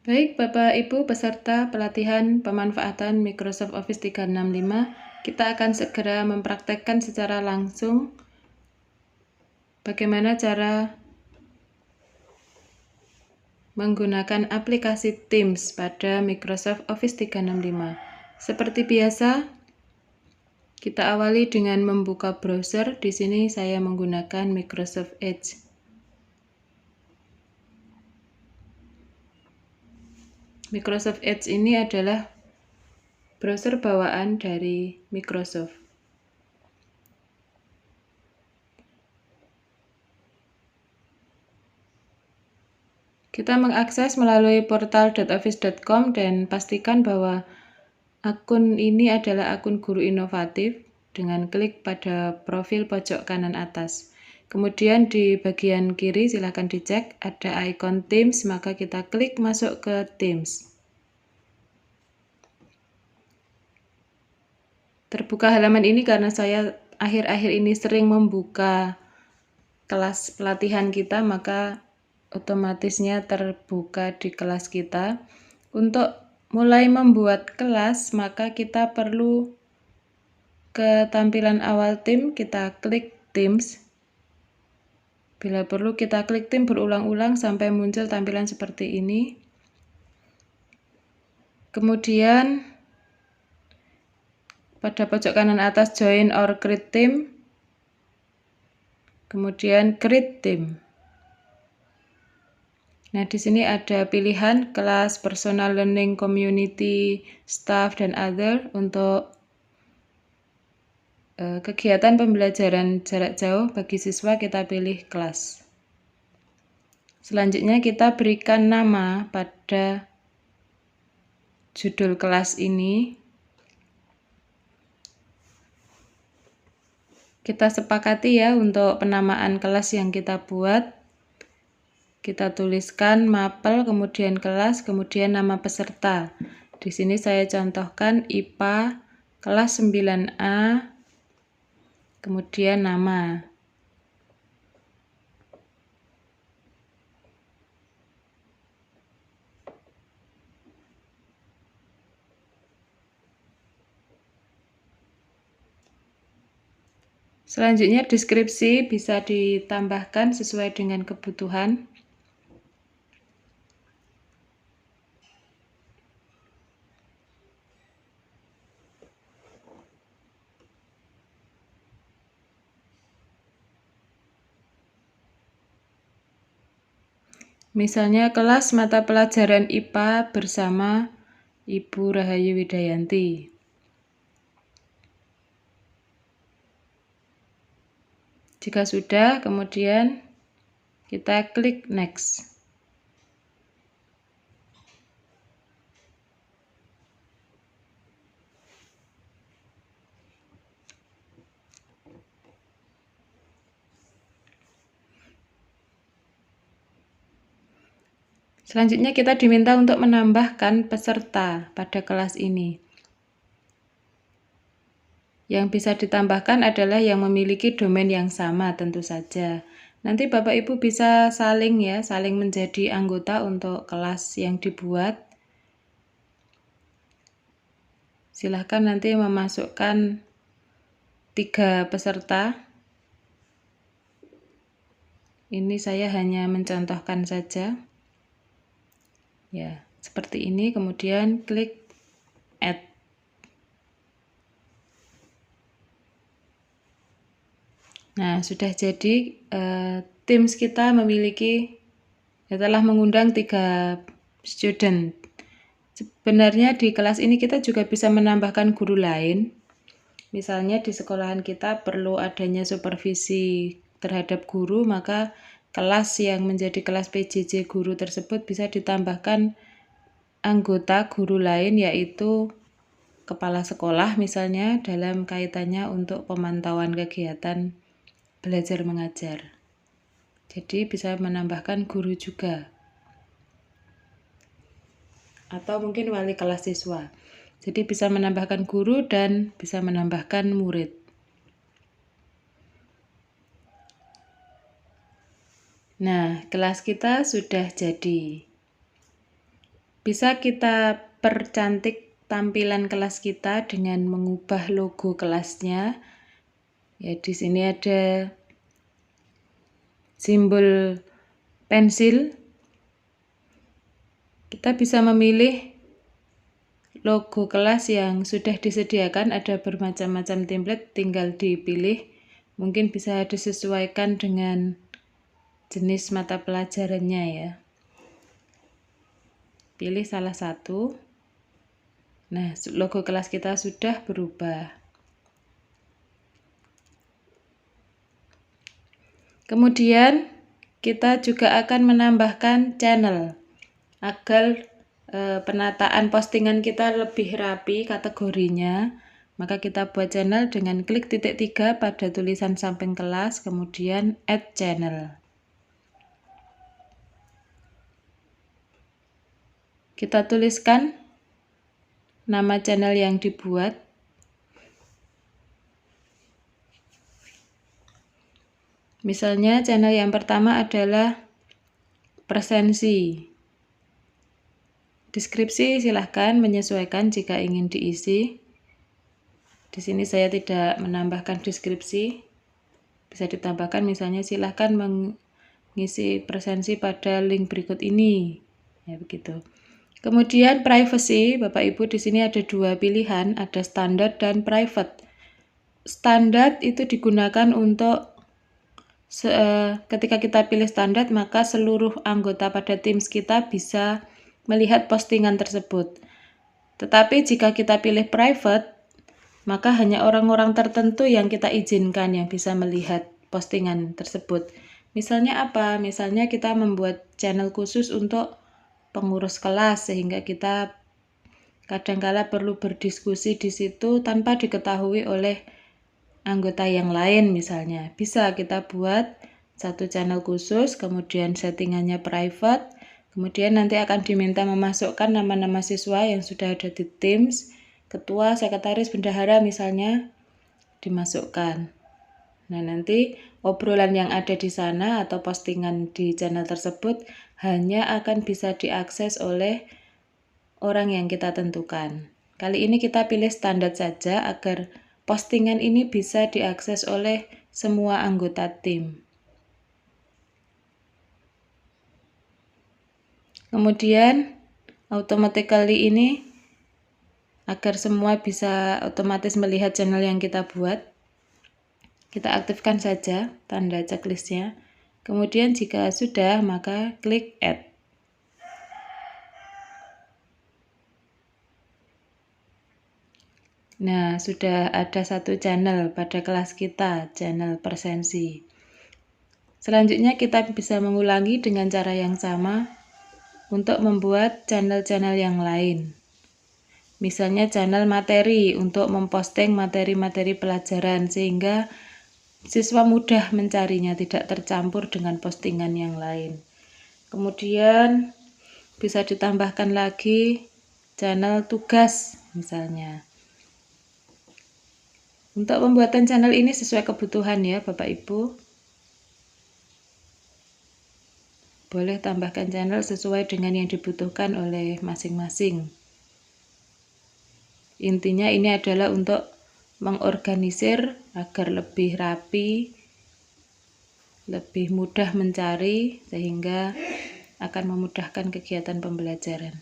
Baik, Bapak Ibu peserta pelatihan pemanfaatan Microsoft Office 365, kita akan segera mempraktekkan secara langsung bagaimana cara menggunakan aplikasi Teams pada Microsoft Office 365. Seperti biasa, kita awali dengan membuka browser. Di sini saya menggunakan Microsoft Edge. Microsoft Edge ini adalah browser bawaan dari Microsoft. Kita mengakses melalui portal.office.com dan pastikan bahwa akun ini adalah akun guru inovatif dengan klik pada profil pojok kanan atas. Kemudian di bagian kiri silakan dicek ada ikon Teams, maka kita klik masuk ke Teams. Terbuka halaman ini karena saya akhir-akhir ini sering membuka kelas pelatihan kita, maka otomatisnya terbuka di kelas kita. Untuk mulai membuat kelas, maka kita perlu ke tampilan awal tim, kita klik Teams. Bila perlu kita klik tim berulang-ulang sampai muncul tampilan seperti ini. Kemudian pada pojok kanan atas join or create team. Kemudian create team. Nah, di sini ada pilihan kelas, personal learning, community, staff, dan other. Untuk kegiatan pembelajaran jarak jauh bagi siswa kita pilih kelas. Selanjutnya kita berikan nama pada judul kelas ini. Kita sepakati ya untuk penamaan kelas yang kita buat. Kita tuliskan mapel, kemudian kelas, kemudian nama peserta. Di sini saya contohkan IPA kelas 9A, kemudian nama. Selanjutnya deskripsi bisa ditambahkan sesuai dengan kebutuhan. Misalnya kelas mata pelajaran IPA bersama Ibu Rahayu Widayanti. Jika sudah, kemudian kita klik next. Selanjutnya kita diminta untuk menambahkan peserta pada kelas ini. Yang bisa ditambahkan adalah yang memiliki domain yang sama tentu saja. Nanti Bapak Ibu bisa saling menjadi anggota untuk kelas yang dibuat. Silahkan nanti memasukkan 3 peserta. Ini saya hanya mencontohkan saja. Ya, seperti ini, kemudian klik add. Nah, sudah jadi Teams kita telah mengundang 3 student. Sebenarnya di kelas ini kita juga bisa menambahkan guru lain. Misalnya di sekolahan kita perlu adanya supervisi terhadap guru, maka kelas yang menjadi kelas PJJ guru tersebut bisa ditambahkan anggota guru lain, yaitu kepala sekolah misalnya, dalam kaitannya untuk pemantauan kegiatan belajar mengajar. Jadi bisa menambahkan guru juga. Atau mungkin wali kelas siswa. Jadi bisa menambahkan guru dan bisa menambahkan murid. Nah, kelas kita sudah jadi. Bisa kita percantik tampilan kelas kita dengan mengubah logo kelasnya. Ya, di sini ada simbol pensil. Kita bisa memilih logo kelas yang sudah disediakan, ada bermacam-macam template, tinggal dipilih. Mungkin bisa disesuaikan dengan jenis mata pelajarannya ya. Pilih salah satu. Nah, logo kelas kita sudah berubah. Kemudian kita juga akan menambahkan channel agar penataan postingan kita lebih rapi kategorinya. Maka kita buat channel dengan klik titik 3 pada tulisan samping kelas, kemudian add channel. Kita tuliskan nama channel yang dibuat. Misalnya channel yang pertama adalah presensi. Deskripsi silahkan menyesuaikan jika ingin diisi. Di sini saya tidak menambahkan deskripsi. Bisa ditambahkan misalnya silahkan mengisi presensi pada link berikut ini. Ya begitu. Kemudian privacy, Bapak Ibu, di sini ada dua pilihan, ada standar dan private. Standar itu digunakan untuk ketika kita pilih standar, maka seluruh anggota pada Teams kita bisa melihat postingan tersebut. Tetapi jika kita pilih private, maka hanya orang-orang tertentu yang kita izinkan yang bisa melihat postingan tersebut. Misalnya apa? Misalnya kita membuat channel khusus untuk pengurus kelas, sehingga kita kadangkala perlu berdiskusi di situ tanpa diketahui oleh anggota yang lain misalnya. Bisa kita buat satu channel khusus, kemudian settingannya private, kemudian nanti akan diminta memasukkan nama-nama siswa yang sudah ada di Teams, ketua, sekretaris, bendahara misalnya, dimasukkan. Nah, nanti obrolan yang ada di sana atau postingan di channel tersebut hanya akan bisa diakses oleh orang yang kita tentukan. Kali ini kita pilih standar saja agar postingan ini bisa diakses oleh semua anggota tim. Kemudian automatically ini agar semua bisa otomatis melihat channel yang kita buat, kita aktifkan saja tanda checklistnya. Kemudian jika sudah, maka klik add. Nah, sudah ada satu channel pada kelas kita, channel presensi. Selanjutnya kita bisa mengulangi dengan cara yang sama untuk membuat channel-channel yang lain. Misalnya channel materi untuk memposting materi-materi pelajaran sehingga siswa mudah mencarinya, tidak tercampur dengan postingan yang lain. Kemudian bisa ditambahkan lagi channel tugas misalnya. Untuk pembuatan channel ini sesuai kebutuhan ya Bapak Ibu. Boleh tambahkan channel sesuai dengan yang dibutuhkan oleh masing-masing. Intinya ini adalah untuk mengorganisir agar lebih rapi, lebih mudah mencari, sehingga akan memudahkan kegiatan pembelajaran.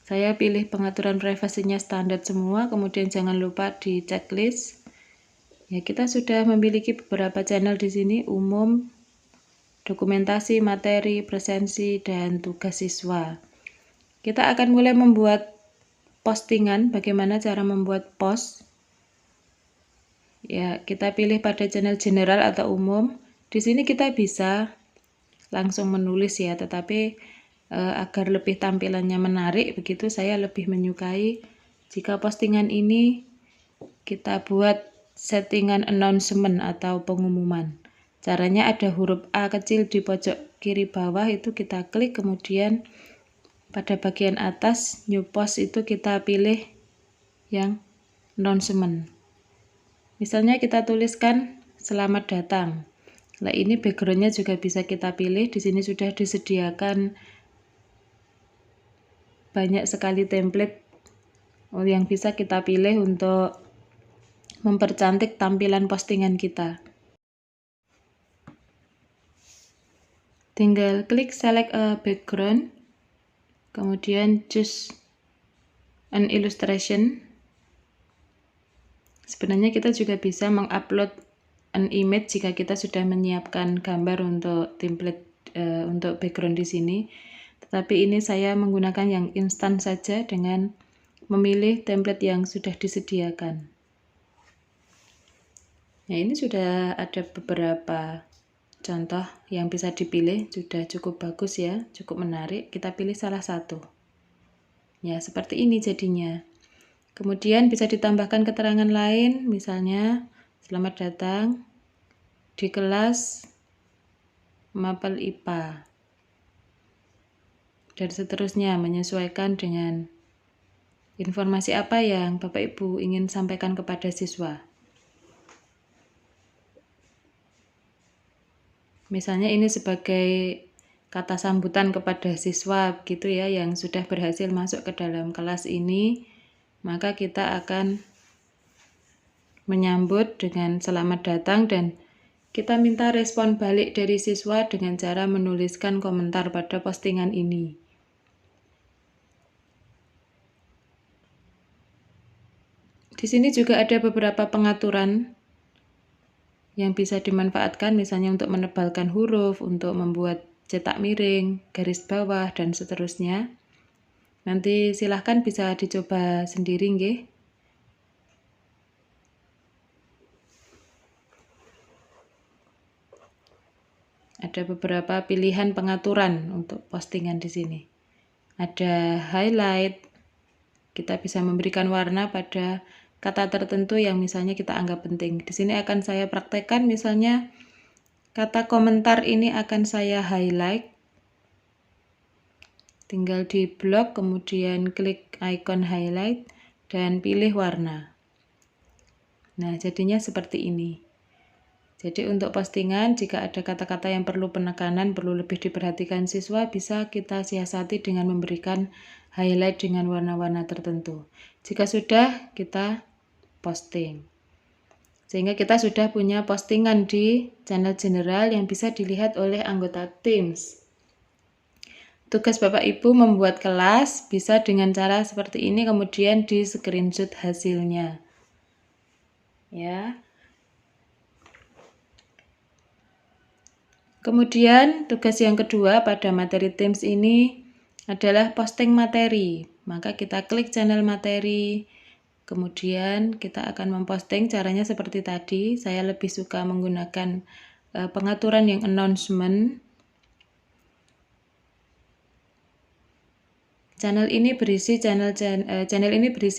Saya pilih pengaturan privasinya standar semua, kemudian jangan lupa di checklist. Ya, kita sudah memiliki beberapa channel di sini, umum, dokumentasi, materi, presensi, dan tugas siswa. Kita akan mulai membuat postingan, bagaimana cara membuat post. Ya, kita pilih pada channel general atau umum. Di sini kita bisa langsung menulis ya, tetapi agar lebih tampilannya menarik, begitu saya lebih menyukai jika postingan ini kita buat settingan announcement atau pengumuman. Caranya ada huruf A kecil di pojok kiri bawah, itu kita klik, kemudian pada bagian atas new post itu kita pilih yang announcement. Misalnya kita tuliskan selamat datang. Nah, ini backgroundnya juga bisa kita pilih. Di sini sudah disediakan banyak sekali template yang bisa kita pilih untuk mempercantik tampilan postingan kita. Tinggal klik select a background, kemudian choose an illustration. Sebenarnya kita juga bisa mengupload an image jika kita sudah menyiapkan gambar untuk template untuk background di sini. Tetapi ini saya menggunakan yang instan saja dengan memilih template yang sudah disediakan. Nah, ini sudah ada beberapa contoh yang bisa dipilih, sudah cukup bagus ya, cukup menarik. Kita pilih salah satu. Ya, seperti ini jadinya. Kemudian bisa ditambahkan keterangan lain, misalnya selamat datang di kelas Mapel IPA. Dan seterusnya, menyesuaikan dengan informasi apa yang Bapak Ibu ingin sampaikan kepada siswa. Misalnya ini sebagai kata sambutan kepada siswa gitu ya, yang sudah berhasil masuk ke dalam kelas ini, maka kita akan menyambut dengan selamat datang dan kita minta respon balik dari siswa dengan cara menuliskan komentar pada postingan ini. Di sini juga ada beberapa pengaturan yang bisa dimanfaatkan, misalnya untuk menebalkan huruf, untuk membuat cetak miring, garis bawah, dan seterusnya. Nanti silahkan bisa dicoba sendiri nggih. Ada beberapa pilihan pengaturan untuk postingan di sini. Ada highlight, kita bisa memberikan warna pada kata tertentu yang misalnya kita anggap penting. Di sini akan saya praktekkan, misalnya kata komentar ini akan saya highlight. Tinggal di blok, kemudian klik icon highlight dan pilih warna. Nah, jadinya seperti ini. Jadi untuk postingan, jika ada kata-kata yang perlu penekanan, perlu lebih diperhatikan siswa, bisa kita siasati dengan memberikan highlight dengan warna-warna tertentu. Jika sudah, kita posting. Sehingga kita sudah punya postingan di channel general yang bisa dilihat oleh anggota Teams. Tugas Bapak Ibu membuat kelas bisa dengan cara seperti ini, kemudian di screenshot hasilnya. Ya. Kemudian tugas yang kedua pada materi Teams ini adalah posting materi. Maka kita klik channel materi, kemudian kita akan memposting. Caranya seperti tadi, saya lebih suka menggunakan pengaturan yang announcement. Channel ini berisi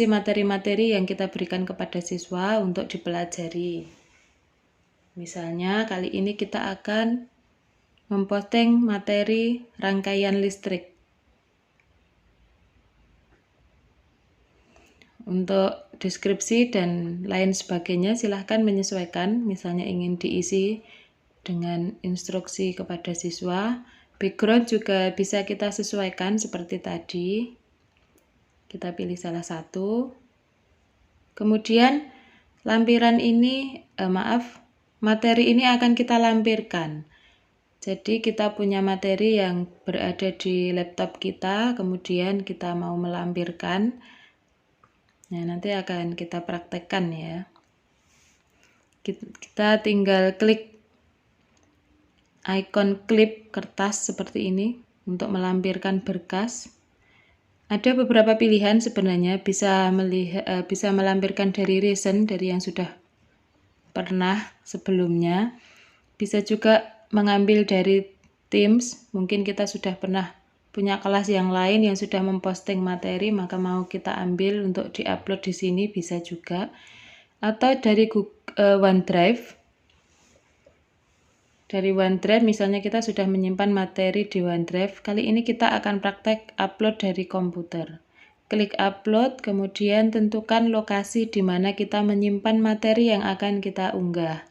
materi-materi yang kita berikan kepada siswa untuk dipelajari. Misalnya kali ini kita akan memposting materi rangkaian listrik. Untuk deskripsi dan lain sebagainya silahkan menyesuaikan, misalnya ingin diisi dengan instruksi kepada siswa. Background juga bisa kita sesuaikan seperti tadi. Kita pilih salah satu. Kemudian materi ini akan kita lampirkan. Jadi kita punya materi yang berada di laptop kita, kemudian kita mau melampirkan. Nah, nanti akan kita praktekkan ya. Kita tinggal klik icon klip kertas seperti ini untuk melampirkan berkas. Ada beberapa pilihan sebenarnya, bisa melampirkan dari recent, dari yang sudah pernah sebelumnya. Bisa juga mengambil dari Teams, mungkin kita sudah pernah punya kelas yang lain yang sudah memposting materi, maka mau kita ambil untuk diupload di sini bisa juga. Atau dari OneDrive. Dari OneDrive misalnya kita sudah menyimpan materi di OneDrive, kali ini kita akan praktek upload dari komputer. klik upload, kemudian tentukan lokasi di mana kita menyimpan materi yang akan kita unggah.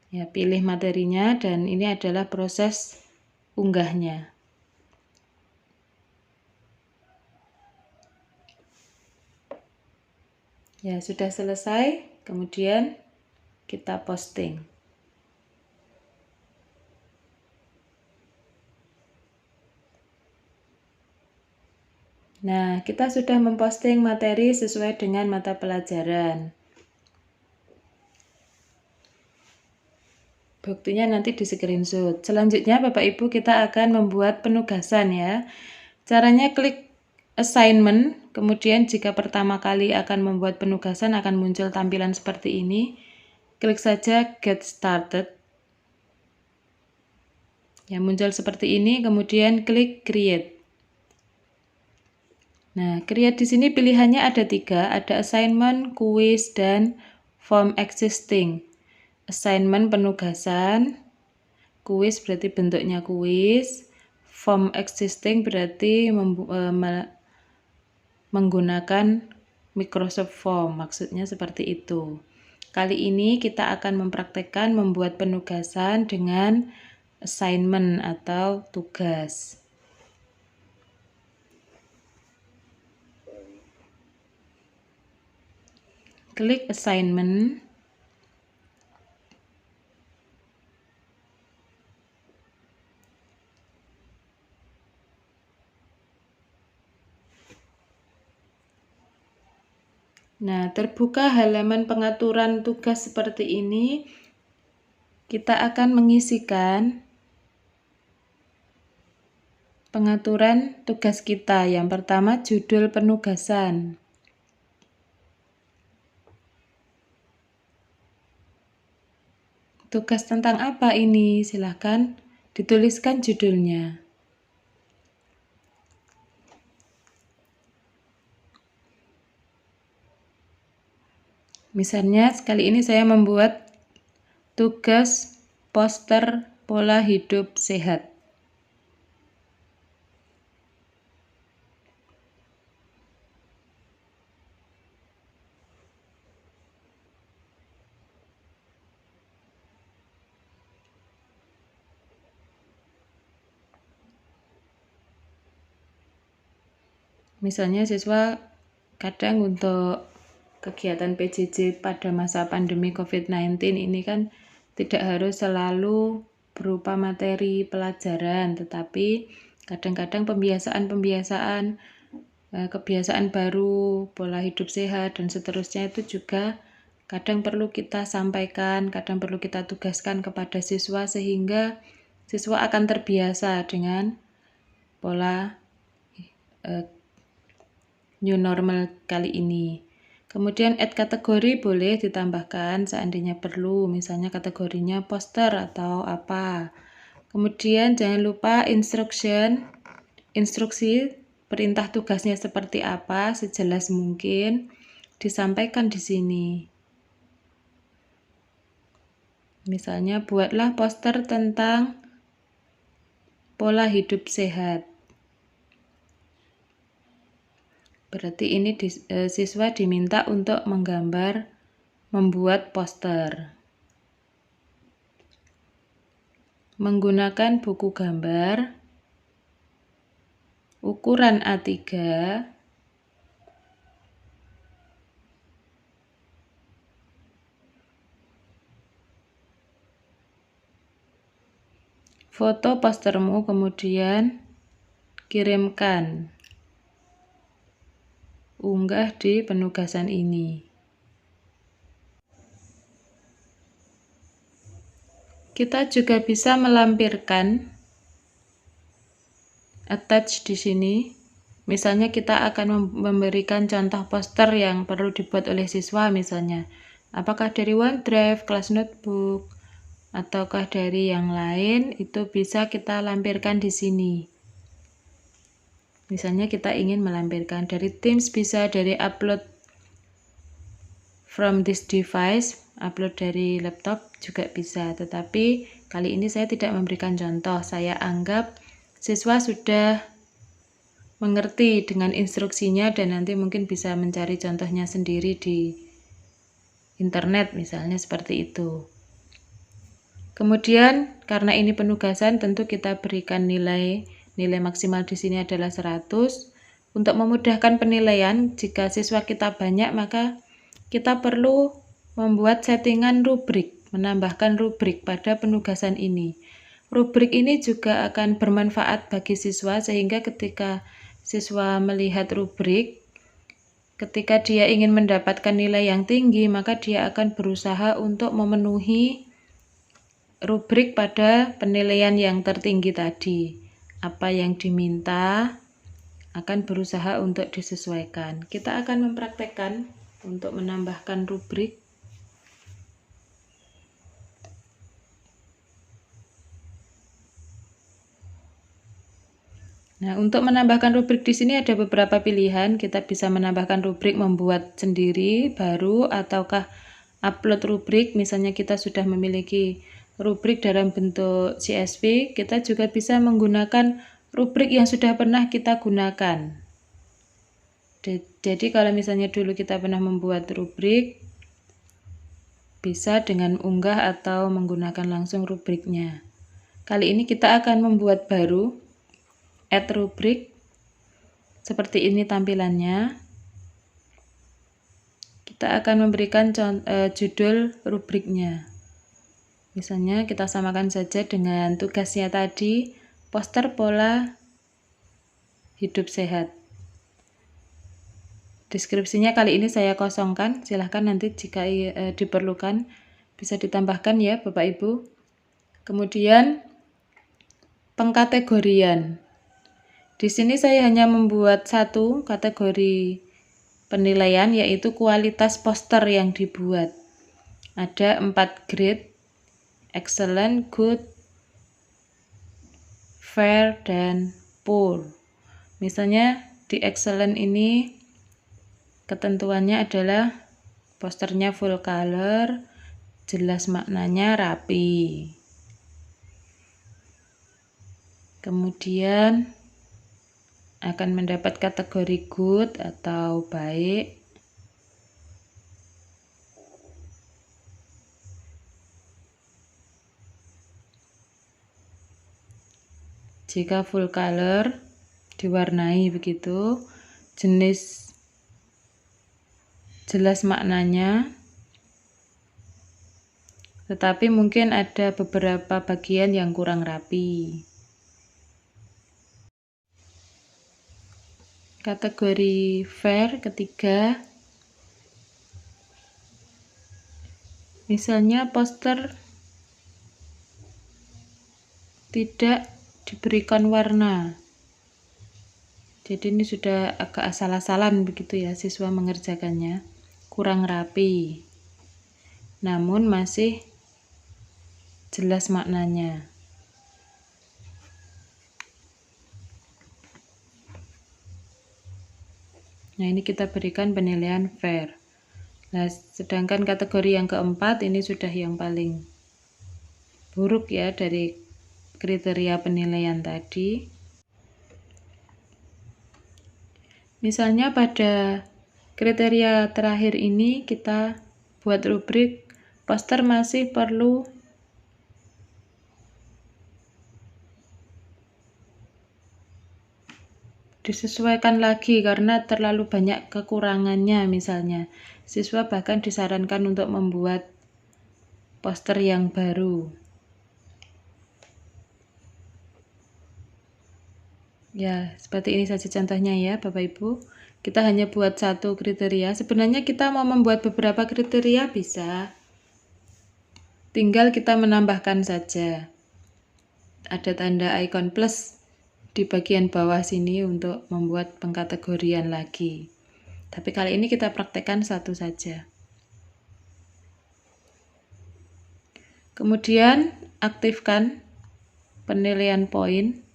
Ya, pilih materinya dan ini adalah proses unggahnya. Ya, sudah selesai, kemudian kita posting. Nah, kita sudah memposting materi sesuai dengan mata pelajaran. Buktinya nanti di screenshot. Selanjutnya Bapak Ibu kita akan membuat penugasan ya. Caranya klik assignment, kemudian jika pertama kali akan membuat penugasan akan muncul tampilan seperti ini. Klik saja get started. Ya, muncul seperti ini, kemudian klik create. Nah, create di sini pilihannya ada 3, ada assignment, quiz, dan form existing. Assignment penugasan, quiz berarti bentuknya quiz, form existing berarti menggunakan Microsoft Form, maksudnya seperti itu. Kali ini kita akan mempraktekkan membuat penugasan dengan assignment atau tugas. Klik assignment. Nah, terbuka halaman pengaturan tugas seperti ini. Kita akan mengisikan pengaturan tugas kita. Yang pertama, judul penugasan. Tugas tentang apa ini? Silahkan dituliskan judulnya. Misalnya, kali ini saya membuat tugas poster pola hidup sehat. Misalnya siswa kadang untuk kegiatan PJJ pada masa pandemi COVID-19 ini kan tidak harus selalu berupa materi pelajaran, tetapi kadang-kadang kebiasaan baru, pola hidup sehat, dan seterusnya itu juga kadang perlu kita sampaikan, kadang perlu kita tugaskan kepada siswa sehingga siswa akan terbiasa dengan pola new normal kali ini. Kemudian add kategori boleh ditambahkan seandainya perlu, misalnya kategorinya poster atau apa. Kemudian jangan lupa instruksi perintah tugasnya seperti apa, sejelas mungkin disampaikan di sini. Misalnya buatlah poster tentang pola hidup sehat. Berarti ini siswa diminta untuk membuat poster. Menggunakan buku gambar, ukuran A3, foto postermu kemudian kirimkan. Unggah di penugasan ini. Kita juga bisa melampirkan attach di sini. Misalnya kita akan memberikan contoh poster yang perlu dibuat oleh siswa misalnya. Apakah dari OneDrive, kelas notebook, ataukah dari yang lain, itu bisa kita lampirkan di sini. Misalnya kita ingin melampirkan dari Teams, bisa dari upload from this device, upload dari laptop juga bisa. Tetapi kali ini saya tidak memberikan contoh. Saya anggap siswa sudah mengerti dengan instruksinya dan nanti mungkin bisa mencari contohnya sendiri di internet misalnya seperti itu. Kemudian karena ini penugasan tentu kita berikan nilai maksimal di sini adalah 100. Untuk memudahkan penilaian, jika siswa kita banyak maka kita perlu membuat settingan rubrik, menambahkan rubrik pada penugasan ini. Rubrik ini juga akan bermanfaat bagi siswa sehingga ketika siswa melihat rubrik, ketika dia ingin mendapatkan nilai yang tinggi, maka dia akan berusaha untuk memenuhi rubrik pada penilaian yang tertinggi tadi. Apa yang diminta akan berusaha untuk disesuaikan. Kita akan mempraktekkan untuk menambahkan rubrik. Nah, untuk menambahkan rubrik di sini ada beberapa pilihan. Kita bisa menambahkan rubrik membuat sendiri baru ataukah upload rubrik. Misalnya kita sudah memiliki rubrik dalam bentuk CSV, kita juga bisa menggunakan rubrik yang sudah pernah kita gunakan. Jadi kalau misalnya dulu kita pernah membuat rubrik, bisa dengan unggah atau menggunakan langsung rubriknya. Kali ini kita akan membuat baru, add rubrik. Seperti ini tampilannya. Kita akan memberikan judul rubriknya. Misalnya kita samakan saja dengan tugasnya tadi, poster pola hidup sehat. Deskripsinya kali ini saya kosongkan, silahkan nanti jika diperlukan bisa ditambahkan ya Bapak Ibu. Kemudian pengkategorian. Di sini saya hanya membuat satu kategori penilaian yaitu kualitas poster yang dibuat. Ada 4 grade, excellent, good, fair, dan poor. Misalnya di excellent ini ketentuannya adalah posternya full color, jelas maknanya, rapi. Kemudian akan mendapat kategori good atau baik. Jika full color diwarnai begitu, jenis jelas maknanya, tetapi mungkin ada beberapa bagian yang kurang rapi. Kategori fair ketiga, misalnya poster tidak diberikan warna. Jadi ini sudah agak asal-asalan begitu ya siswa mengerjakannya, kurang rapi. Namun masih jelas maknanya. Nah, ini kita berikan penilaian fair. Nah, sedangkan kategori yang keempat ini sudah yang paling buruk ya dari kriteria penilaian tadi. Misalnya pada kriteria terakhir ini kita buat rubrik poster masih perlu disesuaikan lagi karena terlalu banyak kekurangannya. Misalnya siswa bahkan disarankan untuk membuat poster yang baru. Ya, seperti ini saja contohnya ya Bapak Ibu. Kita hanya buat satu kriteria. Sebenarnya kita mau membuat beberapa kriteria bisa. Tinggal kita menambahkan saja. Ada tanda icon plus di bagian bawah sini untuk membuat pengkategorian lagi. Tapi kali ini kita praktekkan satu saja. Kemudian aktifkan penilaian poin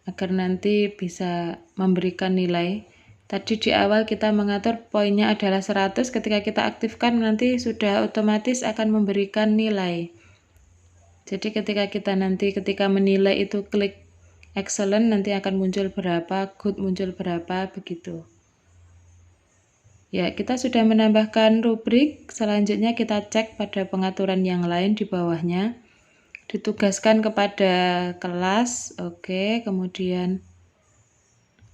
agar nanti bisa memberikan nilai. Tadi di awal kita mengatur poinnya adalah 100, ketika kita aktifkan nanti sudah otomatis akan memberikan nilai. Jadi ketika menilai itu klik excellent nanti akan muncul berapa, good muncul berapa, begitu. Ya, kita sudah menambahkan rubrik, selanjutnya kita cek pada pengaturan yang lain di bawahnya. Ditugaskan kepada kelas, oke, kemudian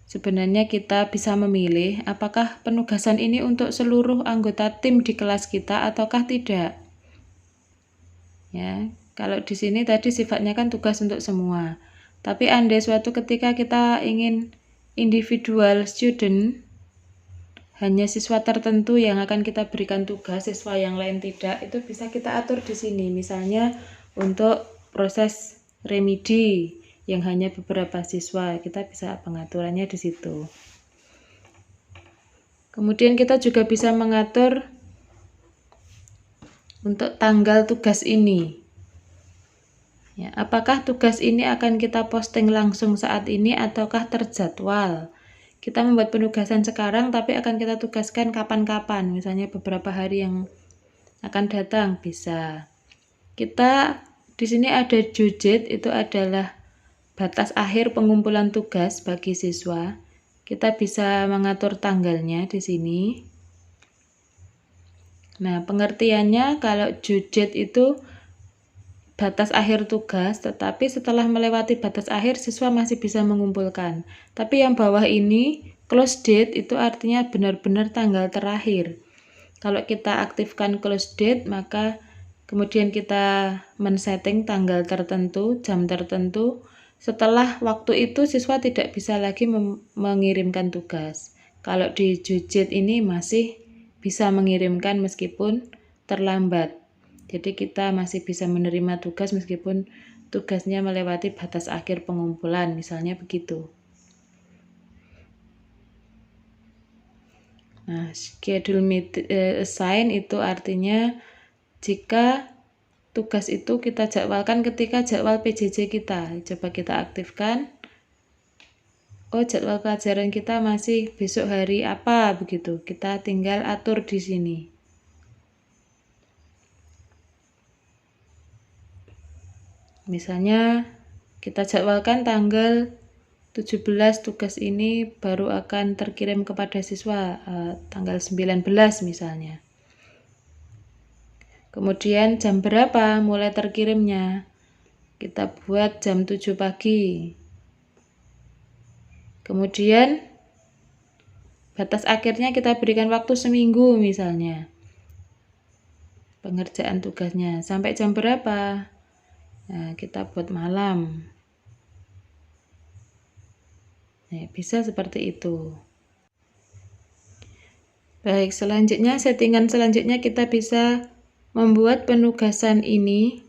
sebenarnya kita bisa memilih apakah penugasan ini untuk seluruh anggota tim di kelas kita ataukah tidak. Ya, kalau di sini tadi sifatnya kan tugas untuk semua. Tapi andai suatu ketika kita ingin individual student, hanya siswa tertentu yang akan kita berikan tugas, siswa yang lain tidak, itu bisa kita atur di sini. Misalnya untuk proses remedi yang hanya beberapa siswa, kita bisa pengaturannya di situ. Kemudian kita juga bisa mengatur untuk tanggal tugas ini. Ya, apakah tugas ini akan kita posting langsung saat ini ataukah terjadwal? Kita membuat penugasan sekarang tapi akan kita tugaskan kapan-kapan, misalnya beberapa hari yang akan datang bisa. Kita di sini ada due date, itu adalah batas akhir pengumpulan tugas bagi siswa. Kita bisa mengatur tanggalnya di sini. Nah, pengertiannya kalau due date itu batas akhir tugas, tetapi setelah melewati batas akhir siswa masih bisa mengumpulkan. Tapi yang bawah ini close date itu artinya benar-benar tanggal terakhir. Kalau kita aktifkan close date, maka kemudian kita men-setting tanggal tertentu, jam tertentu. Setelah waktu itu siswa tidak bisa lagi mengirimkan tugas. Kalau di due date ini masih bisa mengirimkan meskipun terlambat. Jadi kita masih bisa menerima tugas meskipun tugasnya melewati batas akhir pengumpulan, misalnya begitu. Nah, schedule assign itu artinya jika tugas itu kita jadwalkan ketika jadwal PJJ kita. Coba kita aktifkan. Oh, jadwal pelajaran kita masih besok hari apa begitu. Kita tinggal atur di sini. Misalnya kita jadwalkan tanggal 17 tugas ini baru akan terkirim kepada siswa tanggal 19 misalnya. Kemudian jam berapa mulai terkirimnya? Kita buat jam 7 pagi. Kemudian batas akhirnya kita berikan waktu seminggu misalnya. Pengerjaan tugasnya sampai jam berapa? Nah, kita buat malam. Nah, bisa seperti itu. Baik, selanjutnya settingan selanjutnya kita bisa membuat penugasan ini.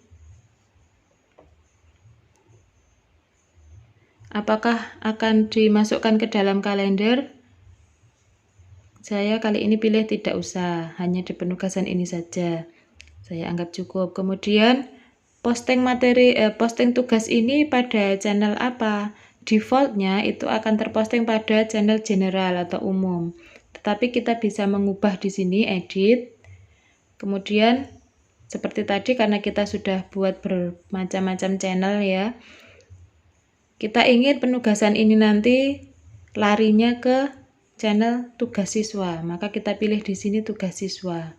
Apakah akan dimasukkan ke dalam kalender? Saya kali ini pilih tidak usah, hanya di penugasan ini saja. Saya anggap cukup. Kemudian posting tugas ini pada channel apa? Defaultnya itu akan terposting pada channel general atau umum. Tetapi kita bisa mengubah di sini, edit. Kemudian seperti tadi karena kita sudah buat bermacam-macam channel ya. Kita ingin penugasan ini nanti larinya ke channel tugas siswa, maka kita pilih di sini tugas siswa.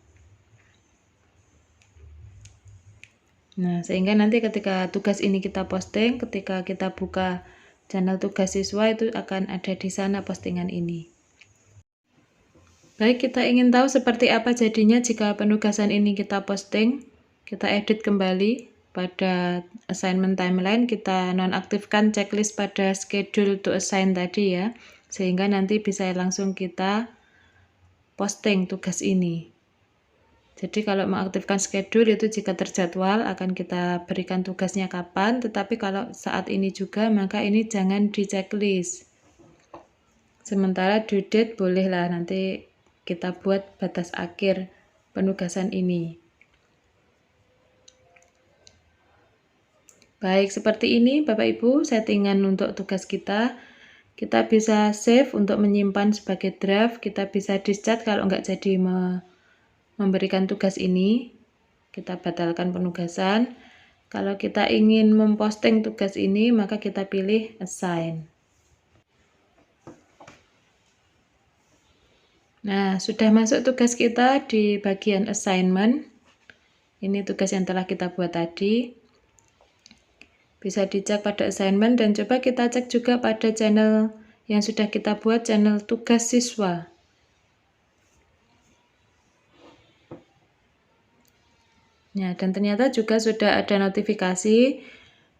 Nah, sehingga nanti ketika tugas ini kita posting, ketika kita buka channel tugas siswa itu akan ada di sana postingan ini. Baik, kita ingin tahu seperti apa jadinya jika penugasan ini kita posting. Kita edit kembali pada assignment timeline, kita nonaktifkan checklist pada schedule to assign tadi ya, sehingga nanti bisa langsung kita posting tugas ini. Jadi kalau mengaktifkan schedule itu jika terjadwal akan kita berikan tugasnya kapan, tetapi kalau saat ini juga maka ini jangan di checklist. Sementara due date bolehlah nanti kita buat batas akhir penugasan ini. Baik, seperti ini Bapak Ibu settingan untuk tugas kita. Kita bisa save untuk menyimpan sebagai draft, kita bisa discharge kalau nggak jadi memberikan tugas ini, kita batalkan penugasan. Kalau kita ingin memposting tugas ini, maka kita pilih assign. Nah, sudah masuk tugas kita di bagian assignment. Ini tugas yang telah kita buat tadi. Bisa dicek pada assignment dan coba kita cek juga pada channel yang sudah kita buat, channel tugas siswa. Nah, dan ternyata juga sudah ada notifikasi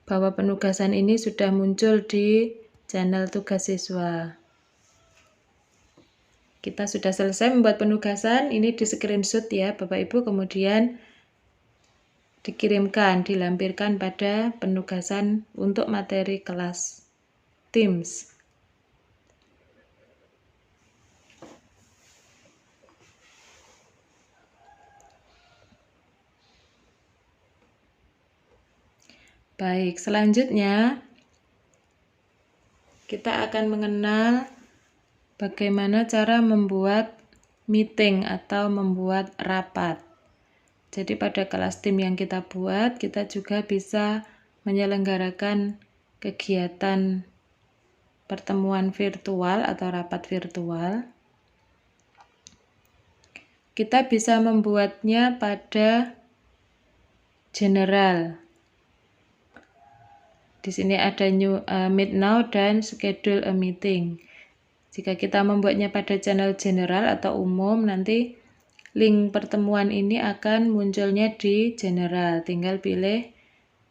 bahwa penugasan ini sudah muncul di channel tugas siswa. Kita sudah selesai membuat penugasan, ini di screenshot ya Bapak Ibu, kemudian dikirimkan, dilampirkan pada penugasan untuk materi kelas Teams. Baik, selanjutnya kita akan mengenal bagaimana cara membuat meeting atau membuat rapat. Jadi pada kelas tim yang kita buat, kita juga bisa menyelenggarakan kegiatan pertemuan virtual atau rapat virtual. Kita bisa membuatnya pada general. Di sini ada meet now dan schedule a meeting. Jika kita membuatnya pada channel general atau umum, nanti link pertemuan ini akan munculnya di general. Tinggal pilih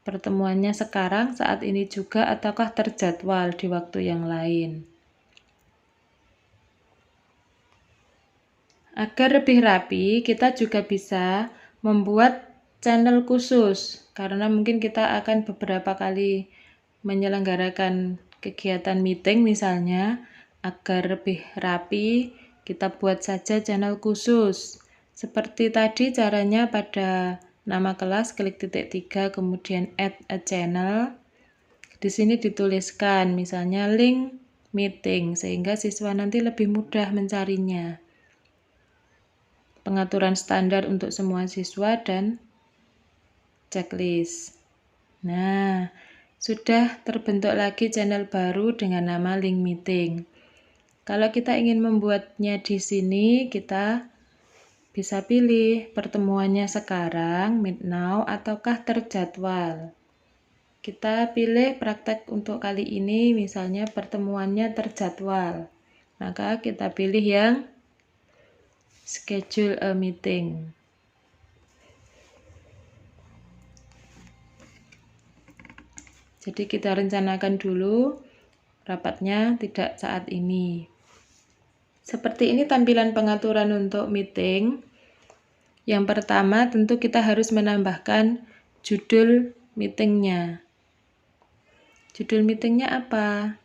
pertemuannya sekarang, saat ini juga, ataukah terjadwal di waktu yang lain. Agar lebih rapi, kita juga bisa membuat channel khusus, karena mungkin kita akan beberapa kali menyelenggarakan kegiatan meeting misalnya. Agar lebih rapi, kita buat saja channel khusus. Seperti tadi caranya pada nama kelas, klik titik 3, kemudian add a channel. Di sini dituliskan misalnya link meeting, sehingga siswa nanti lebih mudah mencarinya. Pengaturan standar untuk semua siswa dan checklist. Nah, sudah terbentuk lagi channel baru dengan nama link meeting. Kalau kita ingin membuatnya di sini, kita bisa pilih pertemuannya sekarang, meet now, ataukah terjadwal. Kita pilih praktek untuk kali ini, misalnya pertemuannya terjadwal. Maka kita pilih yang schedule a meeting. Jadi kita rencanakan dulu rapatnya, tidak saat ini. Seperti ini tampilan pengaturan untuk meeting. Yang pertama tentu kita harus menambahkan judul meetingnya. Judul meetingnya apa?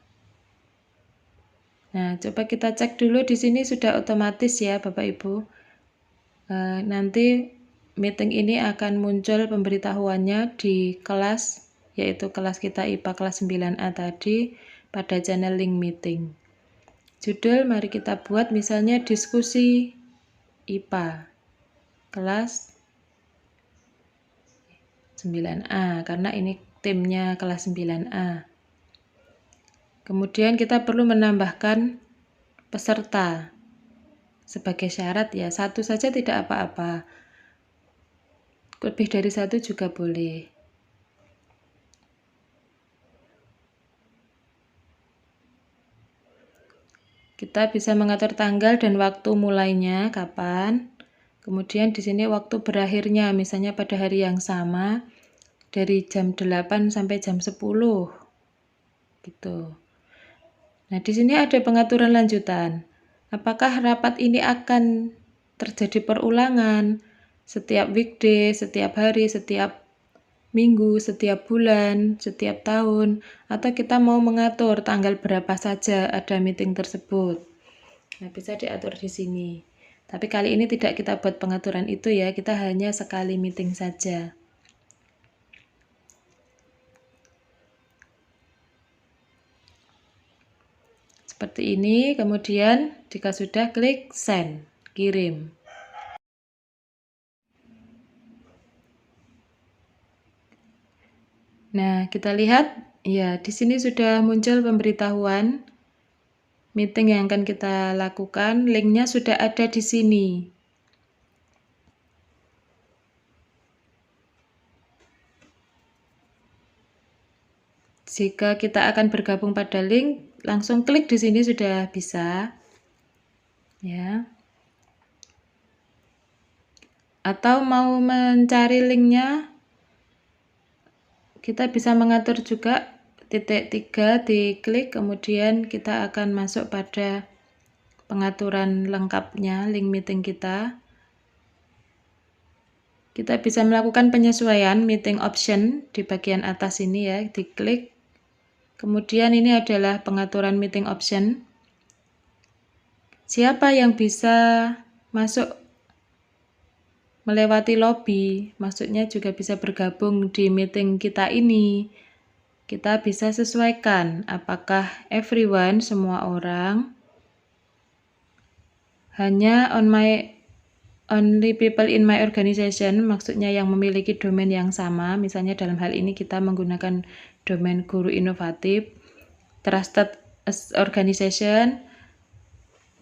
Nah, coba kita cek dulu di sini sudah otomatis ya Bapak Ibu. Nanti meeting ini akan muncul pemberitahuannya di kelas, yaitu kelas kita IPA kelas 9A tadi, pada channel link meeting. Judul mari kita buat misalnya diskusi IPA kelas 9A, karena ini timnya kelas 9A. Kemudian kita perlu menambahkan peserta sebagai syarat ya, satu saja tidak apa-apa, lebih dari satu juga boleh. Kita bisa mengatur tanggal dan waktu mulainya kapan. Kemudian di sini waktu berakhirnya, misalnya pada hari yang sama dari jam 8 sampai jam 10. Gitu. Nah, di sini ada pengaturan lanjutan. Apakah rapat ini akan terjadi perulangan setiap weekday, setiap hari, setiap minggu, setiap bulan, setiap tahun, atau kita mau mengatur tanggal berapa saja ada meeting tersebut. Nah, bisa diatur di sini. Tapi kali ini tidak kita buat pengaturan itu ya, kita hanya sekali meeting saja. Seperti ini, kemudian jika sudah klik send, kirim. Nah, kita lihat, ya di sini sudah muncul pemberitahuan meeting yang akan kita lakukan, linknya sudah ada di sini. Jika kita akan bergabung pada link, langsung klik di sini sudah bisa. Ya. Atau mau mencari linknya, kita bisa mengatur juga titik 3 diklik, kemudian kita akan masuk pada pengaturan lengkapnya link meeting kita. Kita bisa melakukan penyesuaian meeting option di bagian atas ini ya, diklik. Kemudian ini adalah pengaturan meeting option. Siapa yang bisa masuk melewati lobby, maksudnya juga bisa bergabung di meeting kita ini. Kita bisa sesuaikan apakah everyone, semua orang, hanya only people in my organization, maksudnya yang memiliki domain yang sama. Misalnya dalam hal ini kita menggunakan domain Guru Inovatif, trusted organization,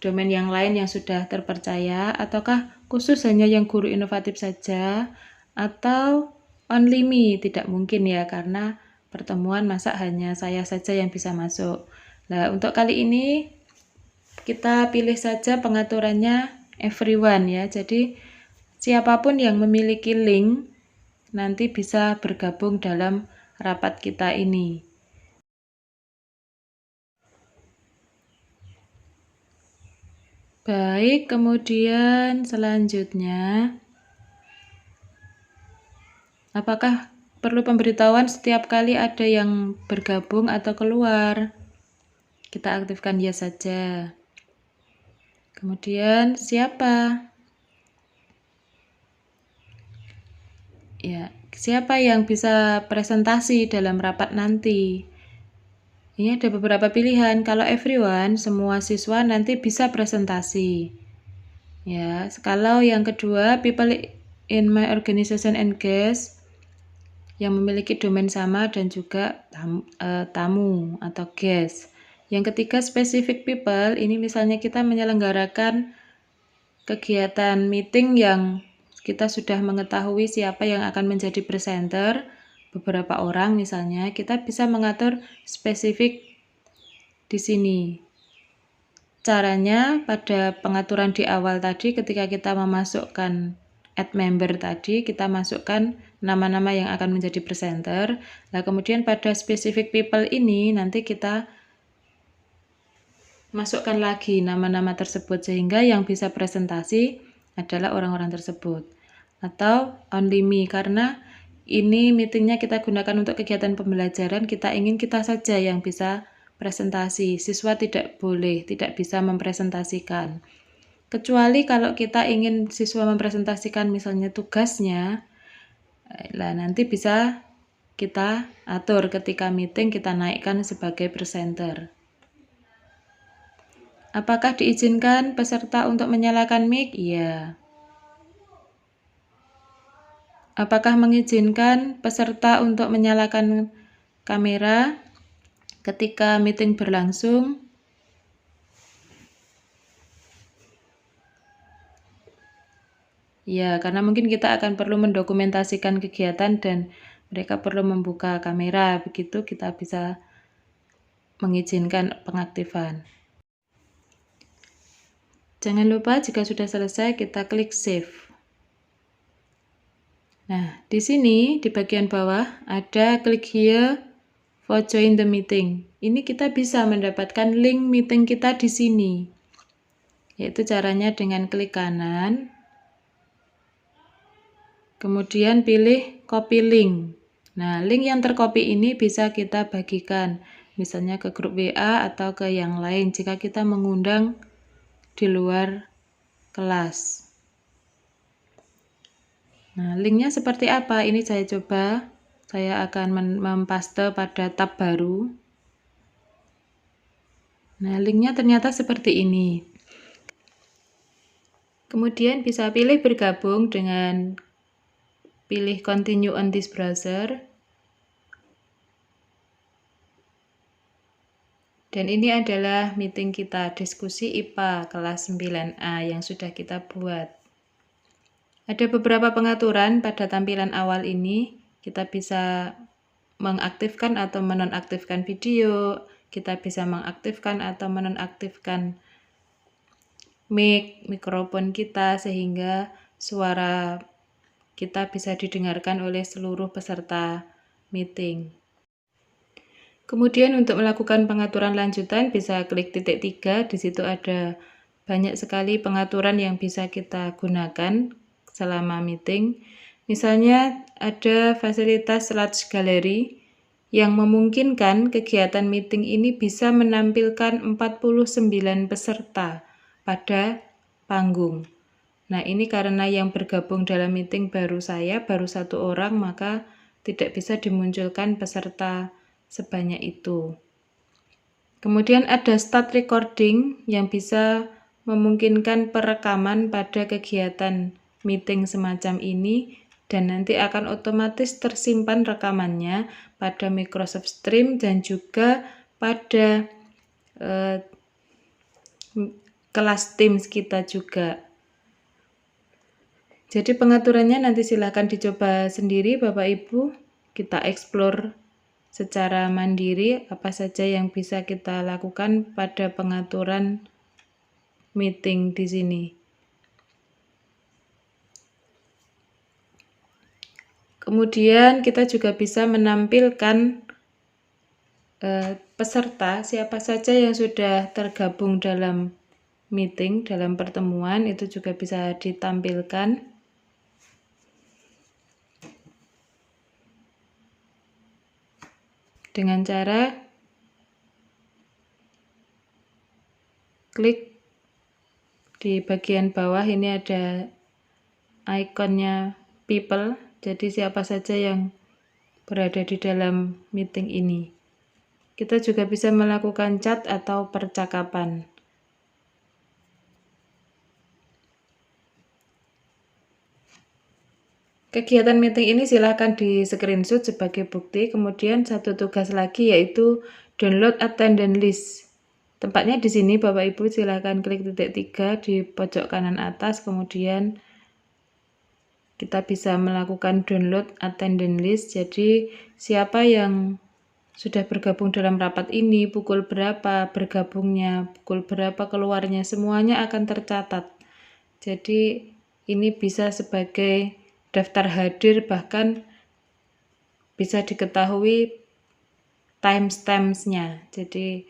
domain yang lain yang sudah terpercaya, ataukah khusus hanya yang Guru Inovatif saja, atau only me, tidak mungkin ya, karena pertemuan masa hanya saya saja yang bisa masuk. Nah, untuk kali ini kita pilih saja pengaturannya everyone ya, jadi siapapun yang memiliki link nanti bisa bergabung dalam rapat kita ini. Baik, kemudian selanjutnya, apakah perlu pemberitahuan setiap kali ada yang bergabung atau keluar? Kita aktifkan ya saja. Kemudian siapa? Ya, siapa yang bisa presentasi dalam rapat nanti? Ini ada beberapa pilihan. Kalau everyone, semua siswa nanti bisa presentasi. Ya, kalau yang kedua, people in my organization and guests yang memiliki domain sama dan juga tamu atau guest. Yang ketiga, specific people. Ini misalnya kita menyelenggarakan kegiatan meeting yang kita sudah mengetahui siapa yang akan menjadi presenter. Beberapa orang misalnya, kita bisa mengatur spesifik di sini. Caranya pada pengaturan di awal tadi, ketika kita memasukkan add member tadi, kita masukkan nama-nama yang akan menjadi presenter. Nah, kemudian pada specific people ini nanti kita masukkan lagi nama-nama tersebut sehingga yang bisa presentasi adalah orang-orang tersebut. Atau only me, karena ini meetingnya kita gunakan untuk kegiatan pembelajaran, kita ingin kita saja yang bisa presentasi. Siswa tidak bisa mempresentasikan. Kecuali kalau kita ingin siswa mempresentasikan misalnya tugasnya, nah nanti bisa kita atur ketika meeting kita naikkan sebagai presenter. Apakah diizinkan peserta untuk menyalakan mic? Iya. Apakah mengizinkan peserta untuk menyalakan kamera ketika meeting berlangsung? Ya, karena mungkin kita akan perlu mendokumentasikan kegiatan dan mereka perlu membuka kamera, begitu kita bisa mengizinkan pengaktifan. Jangan lupa jika sudah selesai kita klik save. Nah, di sini di bagian bawah ada klik here for join the meeting. Ini kita bisa mendapatkan link meeting kita di sini. Yaitu caranya dengan klik kanan. Kemudian pilih copy link. Nah, link yang tercopy ini bisa kita bagikan, misalnya ke grup WA atau ke yang lain jika kita mengundang di luar kelas. Nah, linknya seperti apa? Ini saya coba. Saya akan mempaste pada tab baru. Nah, linknya ternyata seperti ini. Kemudian bisa pilih bergabung dengan pilih continue on this browser. Dan ini adalah meeting kita, diskusi IPA kelas 9A yang sudah kita buat. Ada beberapa pengaturan pada tampilan awal ini. Kita bisa mengaktifkan atau menonaktifkan video, kita bisa mengaktifkan atau menonaktifkan mikrofon kita sehingga suara kita bisa didengarkan oleh seluruh peserta meeting. Kemudian untuk melakukan pengaturan lanjutan bisa klik titik 3, di situ ada banyak sekali pengaturan yang bisa kita gunakan selama meeting. Misalnya ada fasilitas large gallery yang memungkinkan kegiatan meeting ini bisa menampilkan 49 peserta pada panggung. Nah, ini karena yang bergabung dalam meeting baru 1 orang, maka tidak bisa dimunculkan peserta sebanyak itu. Kemudian ada start recording yang bisa memungkinkan perekaman pada kegiatan meeting semacam ini dan nanti akan otomatis tersimpan rekamannya pada Microsoft Stream dan juga pada kelas Teams kita juga. Jadi pengaturannya nanti silahkan dicoba sendiri Bapak Ibu, kita explore secara mandiri apa saja yang bisa kita lakukan pada pengaturan meeting di sini. Kemudian kita juga bisa menampilkan peserta, siapa saja yang sudah tergabung dalam meeting, dalam pertemuan, itu juga bisa ditampilkan. Dengan cara klik di bagian bawah, ini ada ikonnya people, jadi siapa saja yang berada di dalam meeting ini. Kita juga bisa melakukan chat atau percakapan. Kegiatan meeting ini silakan di screenshot sebagai bukti. Kemudian satu tugas lagi yaitu download attendance list. Tempatnya di sini Bapak Ibu, silakan klik titik 3 di pojok kanan atas. Kemudian kita bisa melakukan download attendance list. Jadi siapa yang sudah bergabung dalam rapat ini, pukul berapa bergabungnya, pukul berapa keluarnya, semuanya akan tercatat. Jadi ini bisa sebagai daftar hadir, bahkan bisa diketahui timestamps-nya. Jadi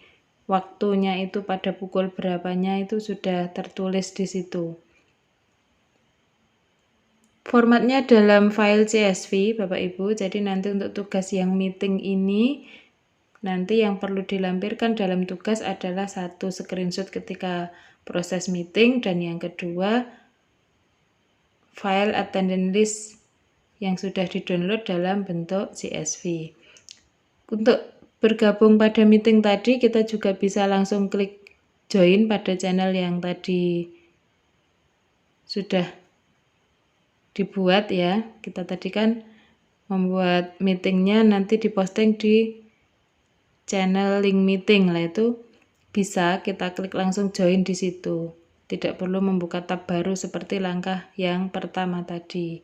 waktunya itu pada pukul berapanya itu sudah tertulis di situ. Formatnya dalam file CSV Bapak Ibu. Jadi nanti untuk tugas yang meeting ini, nanti yang perlu dilampirkan dalam tugas adalah satu screenshot ketika proses meeting, dan yang kedua file attendance list yang sudah di-download dalam bentuk CSV. Untuk bergabung pada meeting tadi, kita juga bisa langsung klik join pada channel yang tadi sudah dibuat ya. Kita tadi kan membuat meetingnya, nanti diposting di channel link meeting lah, itu bisa kita klik langsung join di situ. Tidak perlu membuka tab baru seperti langkah yang pertama tadi.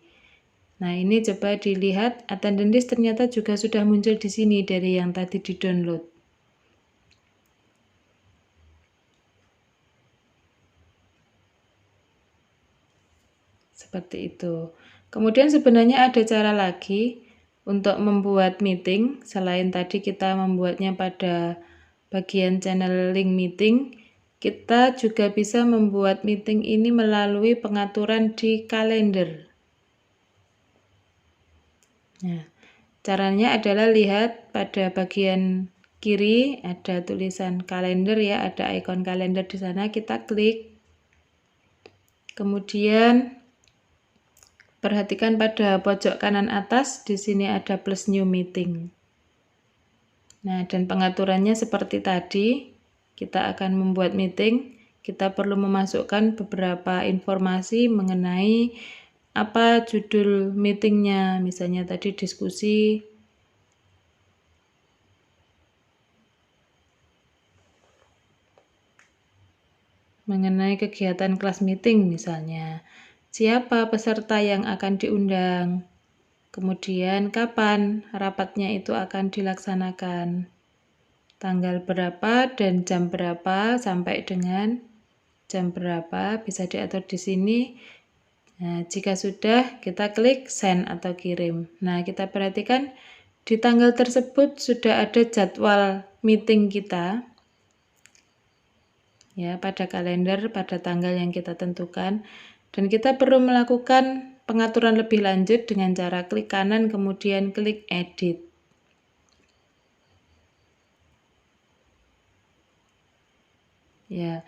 Nah, ini coba dilihat, attendance list ternyata juga sudah muncul di sini dari yang tadi di-download. Seperti itu. Kemudian sebenarnya ada cara lagi untuk membuat meeting, selain tadi kita membuatnya pada bagian channel link meeting, kita juga bisa membuat meeting ini melalui pengaturan di kalender. Nah, caranya adalah lihat pada bagian kiri ada tulisan kalender ya, ada ikon kalender di sana, kita klik. Kemudian perhatikan pada pojok kanan atas, di sini ada plus new meeting. Nah, dan pengaturannya seperti tadi, kita akan membuat meeting, kita perlu memasukkan beberapa informasi mengenai apa judul meetingnya, misalnya tadi diskusi mengenai kegiatan kelas meeting misalnya. Siapa peserta yang akan diundang? Kemudian kapan rapatnya itu akan dilaksanakan? Tanggal berapa dan jam berapa sampai dengan jam berapa bisa diatur di sini. Nah, jika sudah, kita klik send atau kirim. Nah, kita perhatikan di tanggal tersebut sudah ada jadwal meeting kita. Ya, pada kalender, pada tanggal yang kita tentukan. Dan kita perlu melakukan pengaturan lebih lanjut dengan cara klik kanan kemudian klik edit. Ya.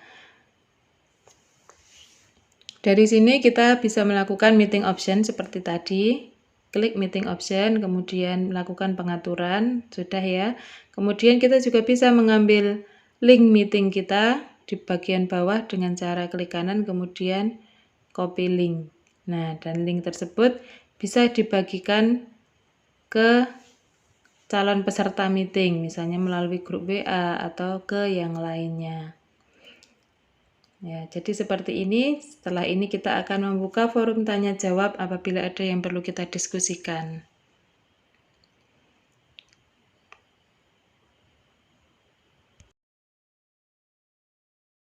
Dari sini kita bisa melakukan meeting option seperti tadi. Klik meeting option, kemudian melakukan pengaturan, sudah ya. Kemudian kita juga bisa mengambil link meeting kita di bagian bawah dengan cara klik kanan, kemudian copy link. Nah, dan link tersebut bisa dibagikan ke calon peserta meeting, misalnya melalui grup WA atau ke yang lainnya. Ya, jadi seperti ini. Setelah ini kita akan membuka forum tanya jawab apabila ada yang perlu kita diskusikan.